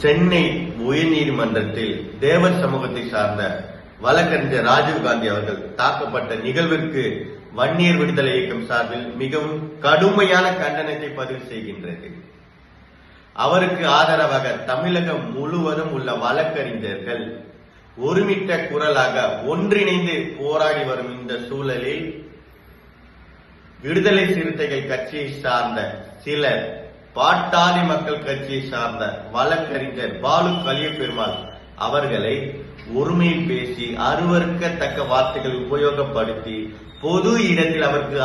சென்னை உயர்நீதிமன்றத்தில் தேவர் சமூகத்தை சார்ந்த வழக்கறிஞர் ராஜீவ்காந்தி அவர்கள் தாக்கப்பட்ட நிகழ்விற்கு வன்னியர் விடுதலை இயக்கம் சார்பில் மிகவும் கடுமையான கண்டனத்தை பதிவு செய்கின்றது. அவருக்கு ஆதரவாக தமிழகம் முழுவதும் உள்ள வழக்கறிஞர்கள் ஒருமித்த குரலாக ஒன்றிணைந்து போராடி வரும் இந்த சூழலில் விடுதலை சிறுத்தைகள் கட்சியை சார்ந்த சிலர் பாட்டாளி மக்கள் கட்சியை சார்ந்த வழக்கறிஞர் பாலு கலியபெருமாள் அவர்களை ஒருமையில் பேசி அருவருக்கத்தக்க வார்த்தைகளை உபயோகப்படுத்தி பொது இடத்தில் அவருக்கு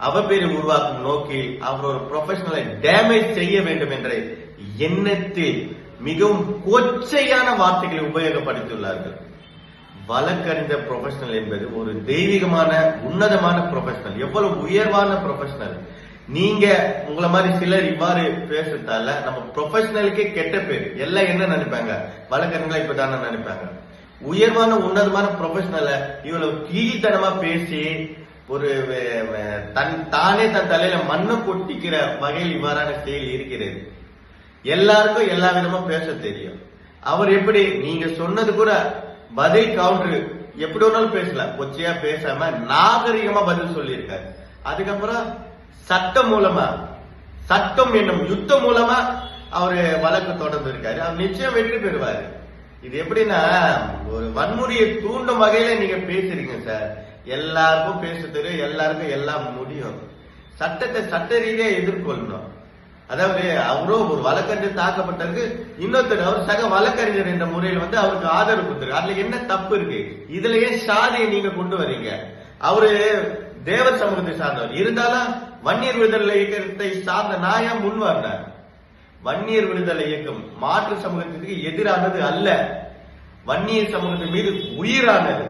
அவப்பேரை உருவாக்கும் நோக்கில் அவர் ஒரு ப்ரொஃபஷனலை டேமேஜ் செய்ய வேண்டும் என்ற எண்ணத்தில் மிகவும் கொச்சையான வார்த்தைகளை உபயோகப்படுத்தியுள்ளார்கள். வழக்கறிஞர் ப்ரொஃபஷனல் என்பது ஒரு தெய்வீகமான உன்னதமான ப்ரொஃபஷனல், எவ்வளவு உயர்வான ப்ரொஃபஷனல். நீங்க உங்களை மாதிரி சிலர் இவ்வாறு பேசுறதால நம்ம ப்ரொஃபஷனலுக்கே கெட்ட பேர். எல்லாம் என்ன நினைப்பாங்க, வழக்கறிஞர்களா இப்பதானே நினைப்பாங்க. உயர்வான உன்னதமான ப்ரொஃபஷனல இவ்வளவு கீழ்த்தனமா பேசி ஒரு தானே தன் தலையில மண்ணை கொட்டிக்கிற வகையில் இவ்வாறான செயல் இருக்கிறது. எல்லாருக்கும் எல்லா விதமா பேச தெரியும். அவர் எப்படி நீங்க சொன்னது கூட பதில் கவுண்டர் எப்படி ஒன்னாலும் பேசலாம், கொச்சையா பேசாம நாகரிகமா பதில் சொல்லியிருக்காரு. அதுக்கப்புறம் சட்டம் என்னும் யுத்தம் மூலமா அவரு வழக்கு தொடர்ந்து இருக்காரு. அவர் நிச்சயம் வெற்றி பெறுவாரு. இது எப்படின்னா ஒரு வன்முறையை தூண்டும் வகையில நீங்க பேசுறீங்க சார். எல்லாருக்கும் பேச தெரியும், எல்லாருக்கும் எல்லாம் முடியும். சட்டத்தை சட்ட ரீதியா எதிர்கொள்ளணும். அதாவது அவரும் ஒரு வழக்கறிஞர் தாக்கப்பட்டதுக்கு இன்னொருத்தர் அவர் சக வழக்கறிஞர் என்ற முறையில் அவருக்கு ஆதரவு கொடுத்திருக்கு. அதுல என்ன தப்பு இருக்கு? இதுல ஏன் சாதியை நீங்க கொண்டு வரீங்க? அவரு தேவர் சமூகத்தை சார்ந்தவர் இருந்தாலும் வன்னியர் விடுதலை இயக்கத்தை சார்ந்த நாயா முன் வந்தார். வன்னியர் விடுதலை இயக்கம் மாற்று சமூகத்திற்கு எதிரானது அல்ல, வன்னியர் சமூகத்தின் மீது உயிரானது.